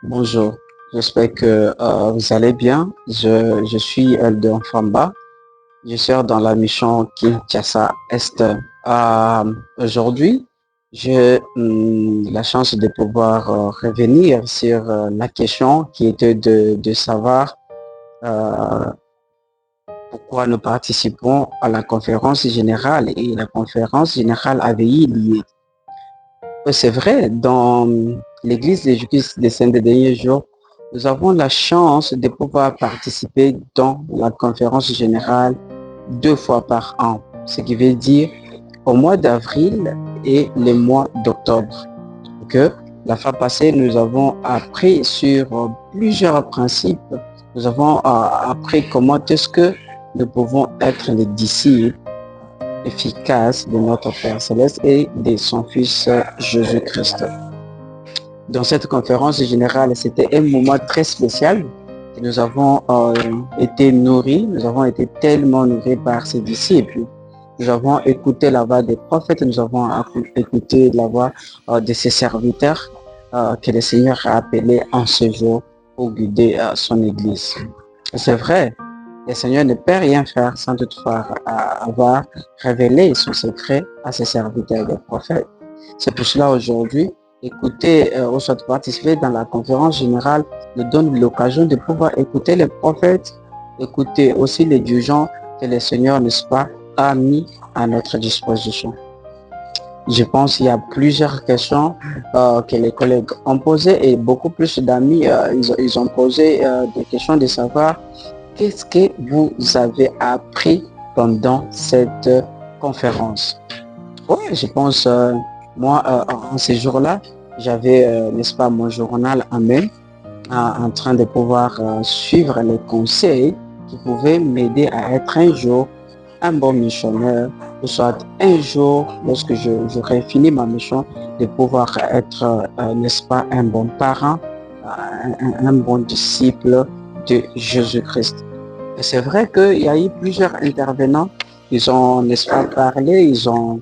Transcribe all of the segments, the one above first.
Bonjour, j'espère que vous allez bien. Je suis Elder Famba. Je suis dans la mission Kinshasa Est. Aujourd'hui, j'ai la chance de pouvoir revenir sur la question qui était de savoir euh, pourquoi nous participons à la conférence générale. Et la conférence générale AVI liée. C'est vrai, dans l'Église de Jésus-Christ des Saints des derniers jours, nous avons la chance de pouvoir participer dans la conférence générale 2 fois par an, ce qui veut dire au mois d'avril et le mois d'octobre. Que la fois passée, nous avons appris sur plusieurs principes. Nous avons appris comment est-ce que nous pouvons être les disciples efficace de notre Père Céleste et de son Fils Jésus-Christ. Dans cette conférence générale, c'était un moment très spécial. Nous avons été nourris, nous avons été tellement nourris par ses disciples. Nous avons écouté la voix des prophètes, nous avons écouté la voix de ses serviteurs que le Seigneur a appelés en ce jour pour guider son Église. C'est vrai, le Seigneur ne peut rien faire sans toutefois avoir révélé son secret à ses serviteurs et des prophètes. C'est pour cela aujourd'hui, écouter ou soit participer dans la conférence générale nous donne l'occasion de pouvoir écouter les prophètes, écouter aussi les dirigeants que le Seigneur, n'est-ce pas, a mis à notre disposition. Je pense qu'il y a plusieurs questions que les collègues ont posées et beaucoup plus d'amis, ils ont posé des questions de savoir qu'est-ce que vous avez appris pendant cette conférence. Oui, je pense, moi, en ces jours-là, j'avais, n'est-ce pas, mon journal en main, en train de pouvoir suivre les conseils qui pouvaient m'aider à être un jour un bon missionnaire, ou soit un jour, lorsque j'aurai fini ma mission, de pouvoir être, n'est-ce pas, un bon parent, un bon disciple de Jésus-Christ. Et c'est vrai qu'il y a eu plusieurs intervenants, ils ont, n'est-ce pas, parlé, ils ont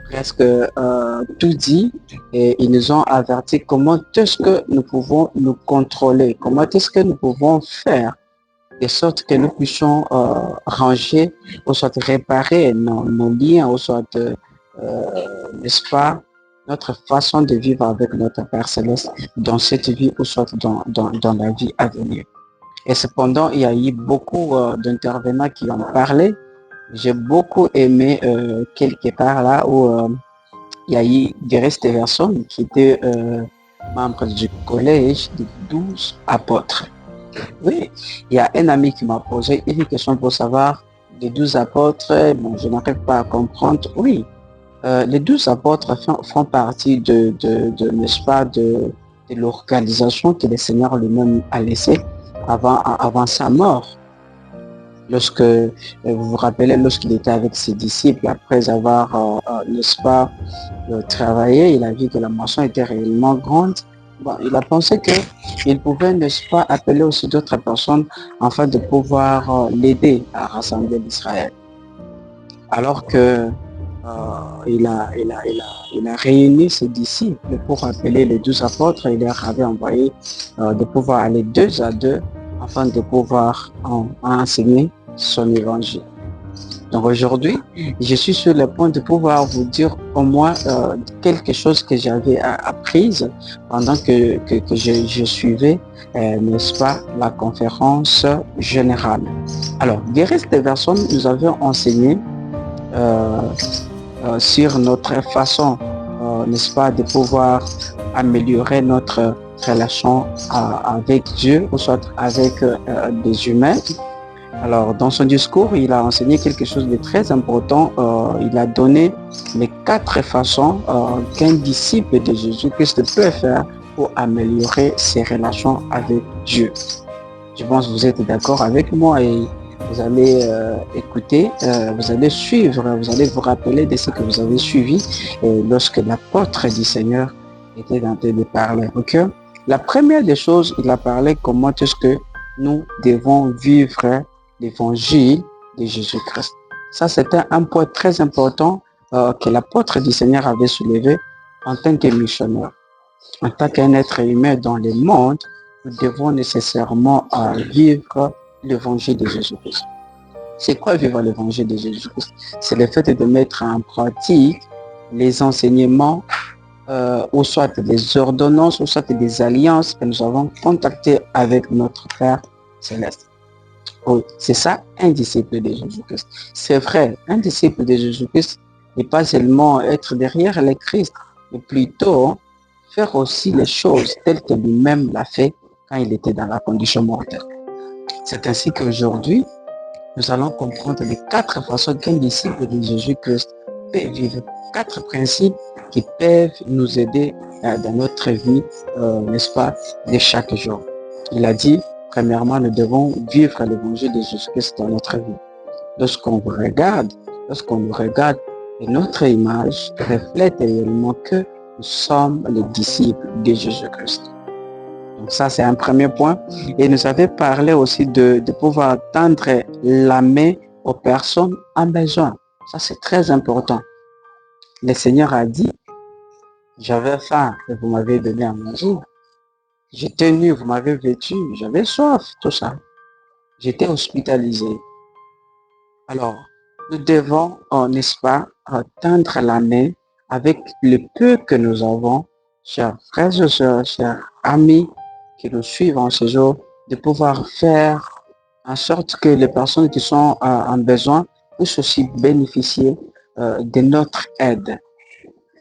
presque tout dit et ils nous ont averti comment est-ce que nous pouvons nous contrôler, comment est-ce que nous pouvons faire de sorte que nous puissions ranger ou soit réparer nos liens ou soit, n'est-ce pas, notre façon de vivre avec notre Père Céleste dans cette vie ou soit dans la vie à venir. Et cependant, il y a eu beaucoup d'intervenants qui ont parlé. J'ai beaucoup aimé quelque part là où il y a eu des restes de personnes qui étaient membres du collège des 12 apôtres. Oui, il y a un ami qui m'a posé une question pour savoir les 12 apôtres. Bon, je n'arrive pas à comprendre. Oui, les 12 apôtres font partie n'est-ce pas, de l'organisation que le Seigneur lui-même a laissée avant sa mort. Lorsque, vous vous rappelez, lorsqu'il était avec ses disciples, après avoir, n'est-ce pas, travaillé, il a vu que la moisson était réellement grande. Bon, il a pensé qu'il pouvait, n'est-ce pas, appeler aussi d'autres personnes afin de pouvoir l'aider à rassembler l'Israël. Alors que il a réuni ses disciples pour appeler les 12 apôtres et il leur avait envoyé de pouvoir aller 2 à 2 afin de pouvoir enseigner son évangile. Donc aujourd'hui, je suis sur le point de pouvoir vous dire au moins quelque chose que j'avais apprise pendant que je suivais, n'est-ce pas, la conférence générale. Alors, des restes des personnes, nous avions enseigné sur notre façon, n'est-ce pas, de pouvoir améliorer notre relation avec Dieu ou soit avec des humains. Alors, dans son discours, il a enseigné quelque chose de très important. Il a donné les 4 façons qu'un disciple de Jésus-Christ peut faire pour améliorer ses relations avec Dieu. Je pense que vous êtes d'accord avec moi et vous allez écouter, vous allez suivre, vous allez vous rappeler de ce que vous avez suivi lorsque l'apôtre du Seigneur était en train de parler. Okay? La première des choses, il a parlé comment est-ce que nous devons vivre l'évangile de Jésus-Christ. Ça, c'était un point très important que l'apôtre du Seigneur avait soulevé en tant que missionnaire, en tant qu'un être humain dans le monde. nous devons nécessairement vivre l'évangile de Jésus-Christ. C'est quoi vivre l'évangile de Jésus-Christ? C'est le fait de mettre en pratique les enseignements ou soit des ordonnances, ou soit des alliances que nous avons contactées avec notre Père Céleste. Oui, c'est ça, un disciple de Jésus-Christ. C'est vrai, un disciple de Jésus-Christ n'est pas seulement être derrière le Christ, mais plutôt faire aussi les choses telles que lui-même l'a fait quand il était dans la condition mortelle. C'est ainsi qu'aujourd'hui, nous allons comprendre les 4 façons qu'un disciple de Jésus-Christ peut vivre, 4 principes qui peuvent nous aider dans notre vie, n'est-ce pas, de chaque jour. Il a dit, premièrement, nous devons vivre l'évangile de Jésus-Christ dans notre vie. Lorsqu'on nous regarde, et notre image reflète réellement que nous sommes les disciples de Jésus-Christ. Donc ça, c'est un premier point. Et nous avons parlé aussi de pouvoir tendre la main aux personnes en besoin. Ça, c'est très important. Le Seigneur a dit, j'avais faim et vous m'avez donné à manger. J'étais nu, vous m'avez vêtu. J'avais soif, tout ça. J'étais hospitalisé. Alors, nous devons, n'est-ce pas, tendre la main avec le peu que nous avons, chers frères et sœurs, chers amis qui nous suivent en ce jour, de pouvoir faire en sorte que les personnes qui sont en besoin puissent aussi bénéficier de notre aide.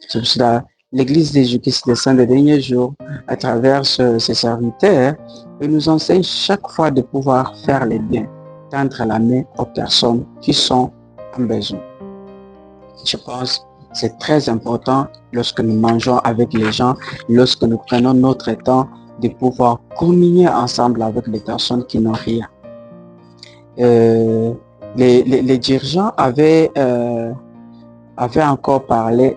C'est pour cela l'Église de Jésus-Christ des Saints des derniers jours, à travers ses serviteurs, nous enseigne chaque fois de pouvoir faire les biens, tendre la main aux personnes qui sont en besoin. Je pense que c'est très important lorsque nous mangeons avec les gens, lorsque nous prenons notre temps de pouvoir communier ensemble avec les personnes qui n'ont rien. Les dirigeants avaient encore parlé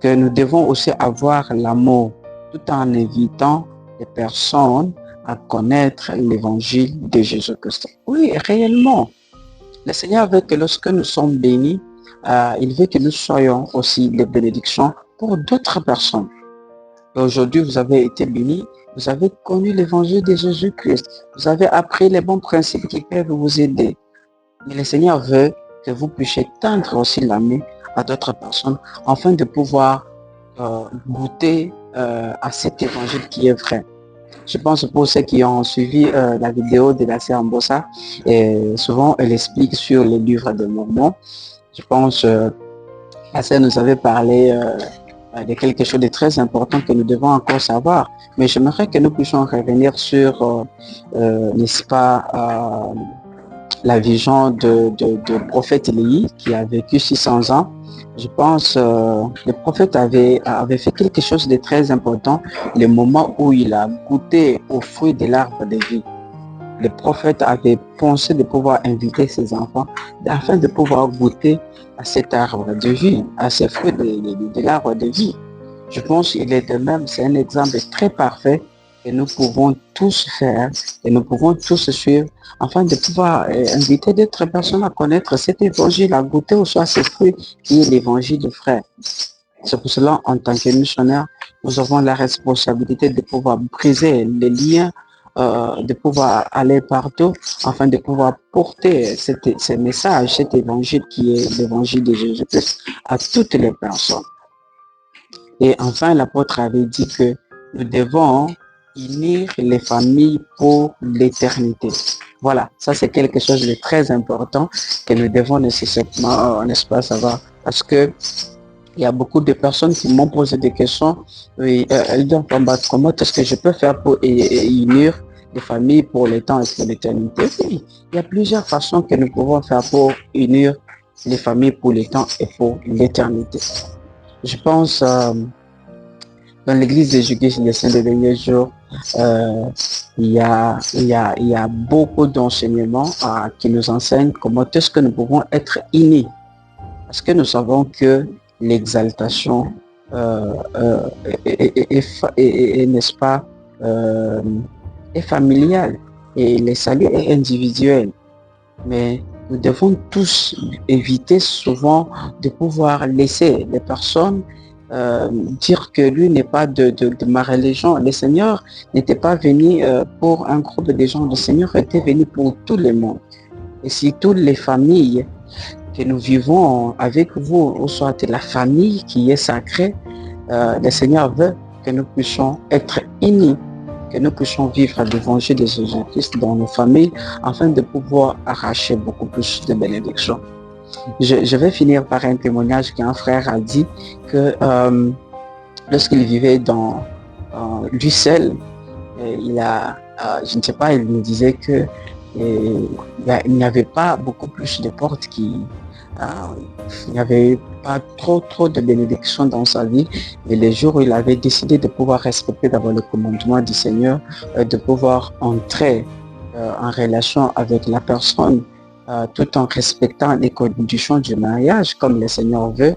que nous devons aussi avoir l'amour tout en évitant les personnes à connaître l'évangile de Jésus-Christ. Oui, réellement. Le Seigneur veut que lorsque nous sommes bénis, il veut que nous soyons aussi des bénédictions pour d'autres personnes. Et aujourd'hui, vous avez été bénis, vous avez connu l'évangile de Jésus-Christ, vous avez appris les bons principes qui peuvent vous aider. Mais le Seigneur veut que vous puissiez tendre aussi la main à d'autres personnes afin de pouvoir goûter à cet évangile qui est vrai. Je pense pour ceux qui ont suivi la vidéo de la sœur Mbossa, et souvent elle explique sur les livres de Mormon. Je pense la sœur nous avait parlé de quelque chose de très important que nous devons encore savoir. Mais j'aimerais que nous puissions revenir sur, n'est-ce pas, la vision de prophète Élie qui a vécu 600 ans. Je pense le prophète avait fait quelque chose de très important, le moment où il a goûté au fruit de l'arbre de vie. Le prophète avait pensé de pouvoir inviter ses enfants afin de pouvoir goûter à cet arbre de vie, à ces fruits de l'arbre de vie. Je pense qu'il est de même, c'est un exemple très parfait que nous pouvons tous faire et nous pouvons tous suivre afin de pouvoir inviter d'autres personnes à connaître cet évangile, à goûter aussi à ces fruits qui est l'évangile de frère. C'est pour cela, en tant que missionnaire, nous avons la responsabilité de pouvoir briser les liens, de pouvoir aller partout afin de pouvoir porter ce message, cet évangile qui est l'évangile de Jésus-Christ à toutes les personnes. Et enfin, l'apôtre avait dit que nous devons unir les familles pour l'éternité. Voilà, ça c'est quelque chose de très important que nous devons nécessairement, n'est-ce pas, savoir. Parce que il y a beaucoup de personnes qui m'ont posé des questions. Oui, elles disent, comment est-ce que je peux faire pour unir les familles pour le temps et pour l'éternité? Oui, il y a plusieurs façons que nous pouvons faire pour unir les familles pour le temps et pour l'éternité. Je pense dans l'église de Jésus-Christ des Saints des derniers jours, il y a beaucoup d'enseignements qui nous enseignent comment est-ce que nous pouvons être unis. Parce que nous savons que l'exaltation n'est-ce pas, est familiale et le salut est individuel. Mais nous devons tous éviter souvent de pouvoir laisser les personnes dire que lui n'est pas de ma religion. Le Seigneur n'était pas venu pour un groupe de gens. Le Seigneur était venu pour tout le monde. Et si toutes les familles que nous vivons avec vous, ou soit la famille qui est sacrée, le Seigneur veut que nous puissions être unis, que nous puissions vivre l'évangile de Jésus-Christ dans nos familles, afin de pouvoir arracher beaucoup plus de bénédictions. Je vais finir par un témoignage qu'un frère a dit que lorsqu'il vivait dans l'Ussel, je ne sais pas, il me disait que il n'y avait pas beaucoup plus de portes il n'y avait pas trop de bénédictions dans sa vie. Et les jours où il avait décidé de pouvoir respecter d'abord le commandement du Seigneur, de pouvoir entrer en relation avec la personne, tout en respectant les conditions du mariage, comme le Seigneur veut,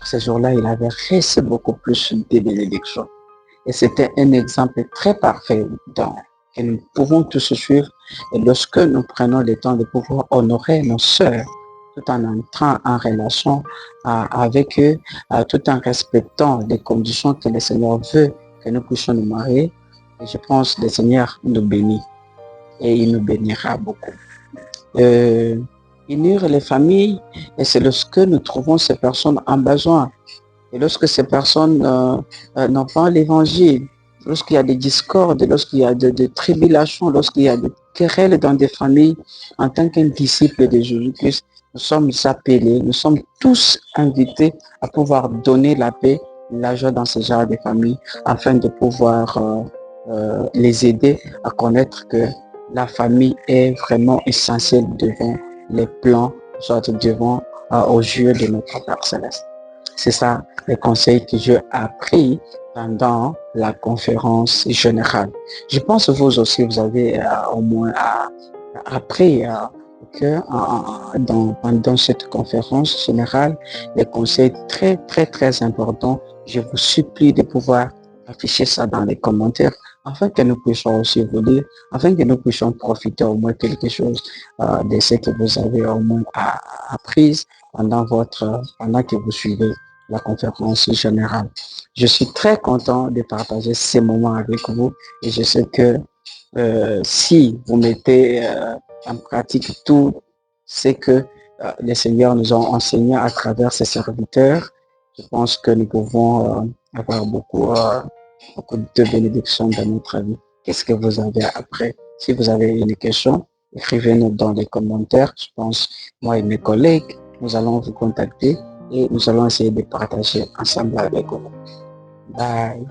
ce jour-là, il avait reçu beaucoup plus de bénédictions. Et c'était un exemple très parfait que nous pouvons tous suivre. Et lorsque nous prenons le temps de pouvoir honorer nos sœurs, tout en entrant en relation avec eux, tout en respectant les conditions que le Seigneur veut que nous puissions nous marier, et je pense que le Seigneur nous bénit et il nous bénira beaucoup. Unir les familles, et c'est lorsque nous trouvons ces personnes en besoin. Et lorsque ces personnes n'ont pas l'évangile, lorsqu'il y a des discordes, lorsqu'il y a de tribulations, lorsqu'il y a des querelles dans des familles, en tant qu'un disciple de Jésus-Christ, nous sommes appelés, nous sommes tous invités à pouvoir donner la paix, la joie dans ce genre de familles, afin de pouvoir les aider à connaître que la famille est vraiment essentielle devant les plans, soit devant aux yeux de notre Père Céleste. C'est ça les conseils que j'ai appris pendant la conférence générale. Je pense que vous aussi, vous avez au moins appris que pendant cette conférence générale, les conseils très importants. Je vous supplie de pouvoir afficher ça dans les commentaires afin que nous puissions aussi vous lire, afin que nous puissions profiter au moins quelque chose de ce que vous avez au moins appris pendant que vous suivez la conférence générale. Je suis très content de partager ces moments avec vous et je sais que si vous mettez en pratique tout ce que les seigneurs nous ont enseigné à travers ces serviteurs, je pense que nous pouvons avoir beaucoup de bénédictions dans notre vie. Qu'est-ce que vous avez appris? Si vous avez une question, écrivez-nous dans les commentaires. Je pense, moi et mes collègues, nous allons vous contacter et nous allons essayer de partager ensemble avec vous. Bye.